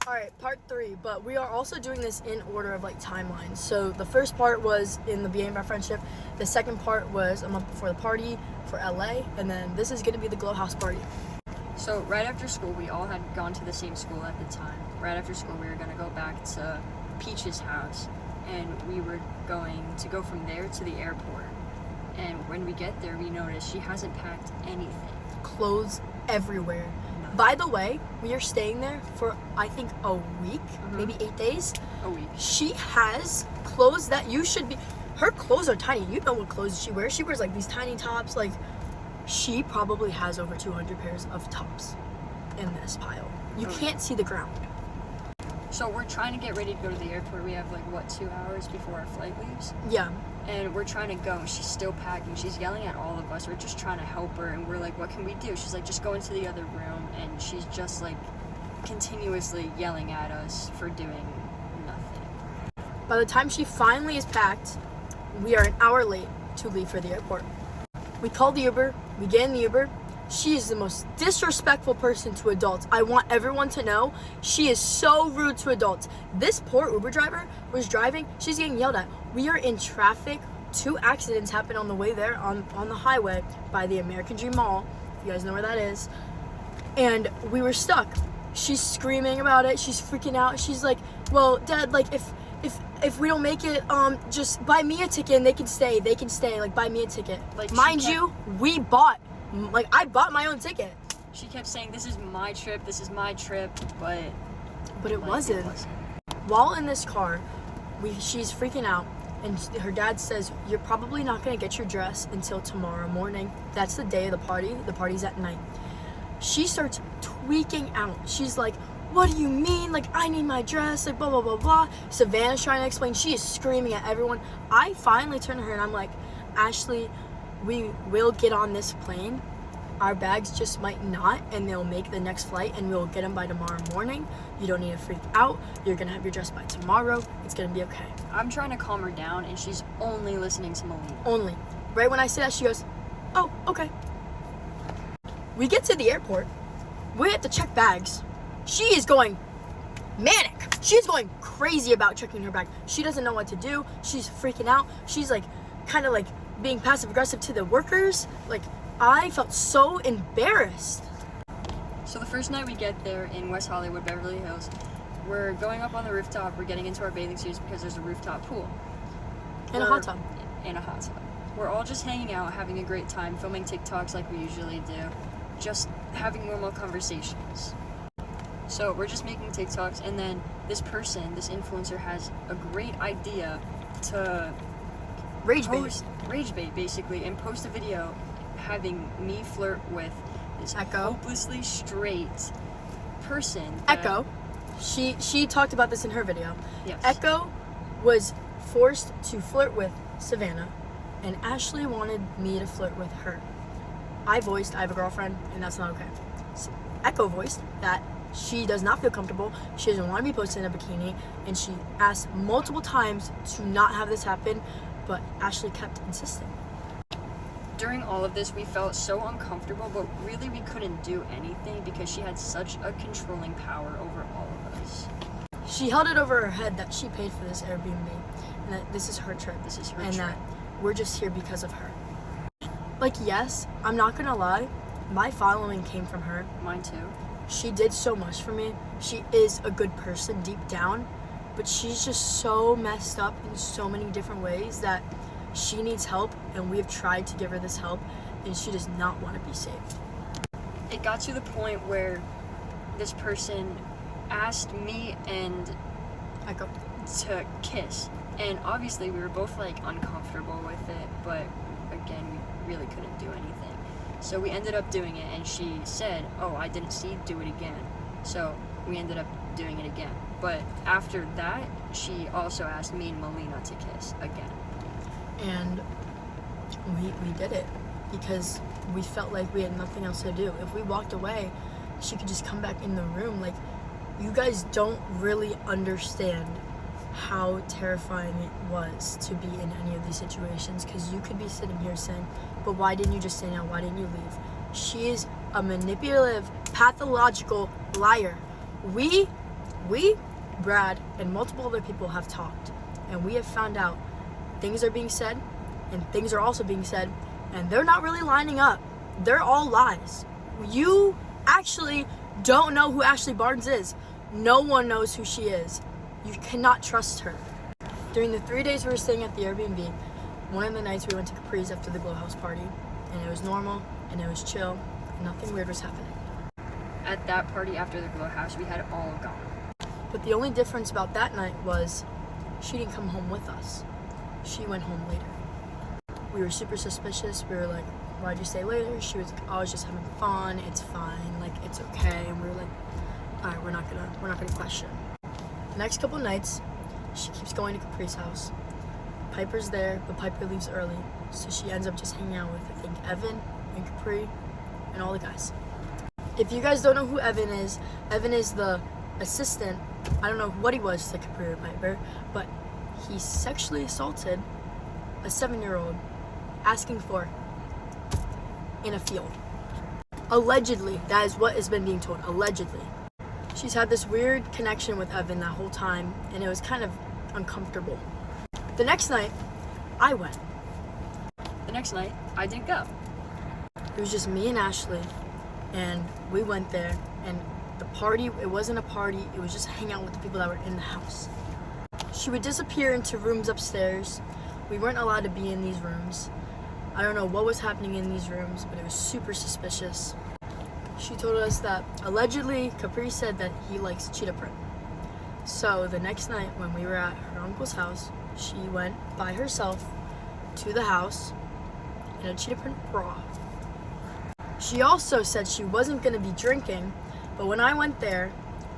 All right, part 3, but we are also doing this in order of like timelines. So the first part was in the beginning of our friendship. The second part was a month before the party for LA, and then this is going to be the Glow House party. So right after school, we all had gone to the same school at the time. Right after school, we were going to go back to Peach's house, and we were going to go from there to the airport. And when we get there, we notice she hasn't packed anything. Clothes everywhere. Nothing. By the way, we are staying there for I think a week, maybe 8 days. A week. She has clothes that you should be. Her clothes are tiny. You know what clothes she wears. She wears like these tiny tops. Like, she probably has over 200 pairs of tops in this pile. You can't see the ground. So we're trying to get ready to go to the airport. We have 2 hours before our flight leaves. Yeah. And we're trying to go, and she's still packing. She's yelling at all of us. We're just trying to help her, and we're like, what can we do? She's like, just go into the other room, and she's just continuously yelling at us for doing nothing. By the time she finally is packed, we are an hour late to leave for the airport. We call the Uber, we get in the Uber. She is the most disrespectful person to adults. I want everyone to know she is so rude to adults. This poor Uber driver was driving, she's getting yelled at. We are in traffic. 2 accidents happened on the way there on the highway by the American Dream Mall. If you guys know where that is. And we were stuck. She's screaming about it. She's freaking out. She's like, well, Dad, if we don't make it, just buy me a ticket and they can stay. Buy me a ticket. Mind you, I bought my own ticket. She kept saying, this is my trip, but it wasn't. While in this car, she's freaking out, and her dad says, you're probably not going to get your dress until tomorrow morning. That's the day of the party. The party's at night. She starts tweaking out. She's like, what do you mean? I need my dress, blah, blah, blah, blah. Savannah's trying to explain. She is screaming at everyone. I finally turn to her and I'm like, Ashley, we will get on this plane. Our bags just might not, and they'll make the next flight, and we'll get them by tomorrow morning. You don't need to freak out. You're going to have your dress by tomorrow. It's going to be okay. I'm trying to calm her down, and she's only listening to Melina. Only. Right when I say that, she goes, oh, okay. We get to the airport. We have to check bags. She is going manic. She's going crazy about checking her bag. She doesn't know what to do. She's freaking out. She's kind of being passive aggressive to the workers. I felt so embarrassed. So the first night we get there in West Hollywood, Beverly Hills, we're going up on the rooftop. We're getting into our bathing suits because there's a rooftop pool. And a hot tub. And a hot tub. We're all just hanging out, having a great time, filming TikToks like we usually do. Just having normal conversations. So we're just making TikToks, and then this influencer has a great idea to Rage bait basically, and post a video having me flirt with this Echo. hopelessly straight person. Echo. She talked about this in her video. Yes. Echo was forced to flirt with Savannah, and Ashley wanted me to flirt with her. I have a girlfriend, and that's not okay. So Echo voiced that she does not feel comfortable. She doesn't want to be posted in a bikini, and she asked multiple times to not have this happen, but Ashley kept insisting. During all of this, we felt so uncomfortable, but really we couldn't do anything because she had such a controlling power over all of us. She held it over her head that she paid for this Airbnb, and that this is her trip. And that we're just here because of her. Yes, I'm not gonna lie, my following came from her. Mine too. She did so much for me. She is a good person deep down, but she's just so messed up in so many different ways that she needs help, and we have tried to give her this help, and she does not want to be saved. It got to the point where this person asked me and Echo to kiss, and obviously we were both uncomfortable with it, but again, we really couldn't do anything. So we ended up doing it, and she said, oh, I didn't see, do it again. So we ended up doing it again. But after that, she also asked me and Melina to kiss again. And we did it because we felt like we had nothing else to do. If we walked away, she could just come back in the room. You guys don't really understand how terrifying it was to be in any of these situations, because you could be sitting here saying, but why didn't you just say no? Why didn't you leave? She is a manipulative, pathological liar. We We, Brad, and multiple other people have talked, and we have found out things are being said, and things are also being said, and they're not really lining up. They're all lies. You actually don't know who Ashley Barnes is. No one knows who she is. You cannot trust her. During the 3 days we were staying at the Airbnb, one of the nights we went to Capri's after the Glow House party, and it was normal, and it was chill, and nothing weird was happening. At that party after the Glow House, we had all gone. But the only difference about that night was she didn't come home with us. She went home later. We were super suspicious. We were like, why'd you stay later? She was like, I was just having fun. It's fine. Like, it's okay. And we were like, all right, we're not gonna question. The next couple nights, she keeps going to Capri's house. Piper's there, but Piper leaves early. So she ends up just hanging out with, I think, Evan and Capri and all the guys. If you guys don't know who Evan is the assistant. I don't know what he was to Capri or Piper, but he sexually assaulted a 7-year-old asking for in a field. Allegedly, that is what has been being told. Allegedly. She's had this weird connection with Evan that whole time, and it was kind of uncomfortable. The next night, I went. The next night, I didn't go. It was just me and Ashley, and we went there, and the party, it wasn't a party, it was just hang out with the people that were in the house. She would disappear into rooms upstairs. We weren't allowed to be in these rooms. I don't know what was happening in these rooms, but it was super suspicious. She told us that allegedly Capri said that he likes cheetah print. So the next night when we were at her uncle's house, she went by herself to the house in a cheetah print bra. She also said she wasn't going to be drinking, but when I went there,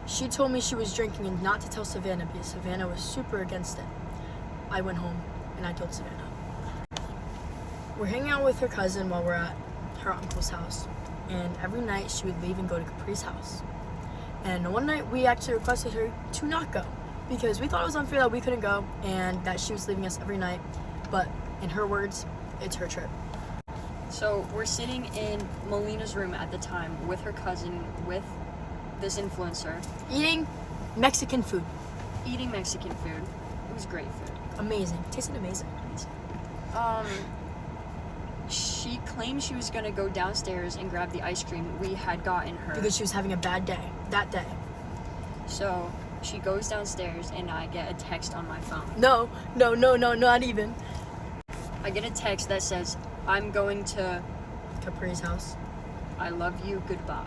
she told me she was drinking and not to tell Savannah because Savannah was super against it. I went home and I told Savannah. We're hanging out with her cousin while we're at her uncle's house, and every night she would leave and go to Capri's house. And one night we actually requested her to not go because we thought it was unfair that we couldn't go and that she was leaving us every night, but in her words, it's her trip. So we're sitting in Melina's room at the time with her cousin, with this influencer, Eating Mexican food. eating Mexican food. It was great food. Amazing. Tasted amazing. She claimed she was gonna go downstairs and grab the ice cream we had gotten her. Because she was having a bad day that day. So she goes downstairs and I get a text on my phone. No, not even. I get a text that says, I'm going to Capri's house. I love you, goodbye.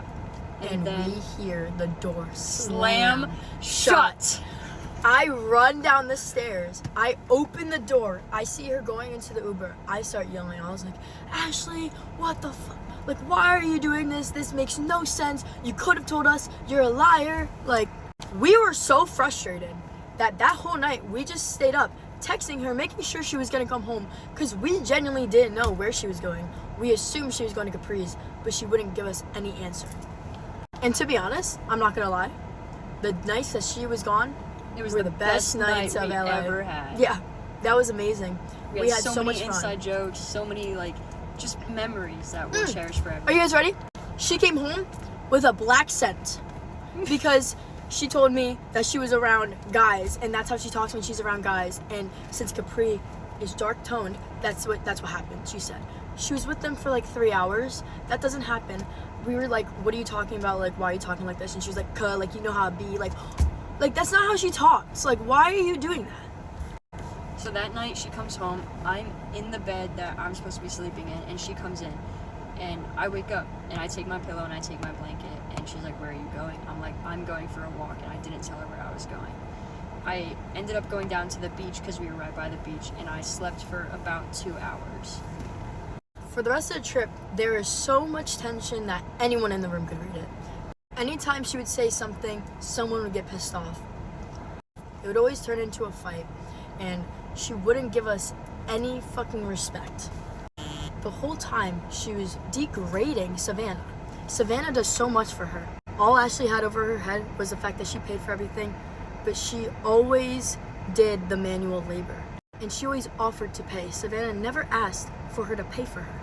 And then we hear the door slam shut. I run down the stairs. I open the door. I see her going into the Uber. I start yelling. I was like, Ashley, what the fuck? Like, why are you doing this? This makes no sense. You could have told us. You're a liar. Like, we were so frustrated that whole night we just stayed up texting her, making sure she was going to come home because we genuinely didn't know where she was going. We assumed she was going to Capri's, but she wouldn't give us any answer. And to be honest, I'm not going to lie. The nights that she was gone, it was were the best nights night of we LA. ever had. Yeah, that was amazing. We had so much many fun. inside jokes, so many just memories that we'll cherish forever. Are you guys ready? She came home with a black scent because she told me that she was around guys, and that's how she talks when she's around guys. And since Capri is dark toned, that's what happened. She said she was with them for like 3 hours. That doesn't happen. We were like, what are you talking about? Like, why are you talking like this? And she was like, "Cuh, like, you know how it be." Like that's not how she talks. Like, why are you doing that? So that night she comes home. I'm in the bed that I'm supposed to be sleeping in, and she comes in, and I wake up and I take my pillow and I take my blanket, and she's like, "Where are you going?" I'm like, "I'm going for a walk," and I didn't tell her where I was going. I ended up going down to the beach because we were right by the beach, and I slept for about 2 hours. For the rest of the trip, there was so much tension that anyone in the room could read it. Anytime she would say something, someone would get pissed off. It would always turn into a fight, and she wouldn't give us any fucking respect. The whole time, she was degrading Savannah. Savannah does so much for her. All Ashley had over her head was the fact that she paid for everything, but she always did the manual labor. And she always offered to pay. Savannah never asked for her to pay for her.